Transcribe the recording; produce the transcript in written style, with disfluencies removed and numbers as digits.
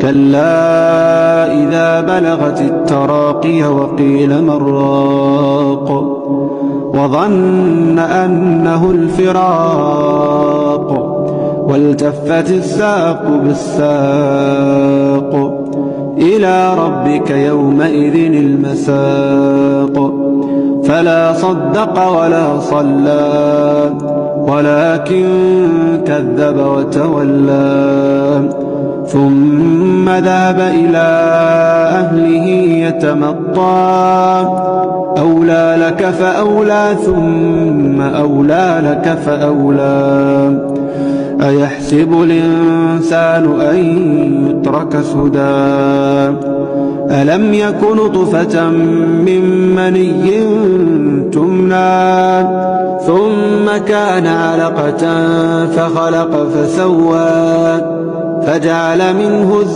كلا إذا بلغت التراقي وقيل من راق وظن أنه الفراق والتفت الساق بالساق إلى ربك يومئذ المساق فلا صدق ولا صلى ولكن كذب وتولى ثم ذهب إلى أهله يتمطى أولى لك فأولى ثم أولى لك فأولى أيحسب الإنسان أن يترك سدى ألم يك نطفة من مني تمنى ثم كان علقة فخلق فسوى فجعل منه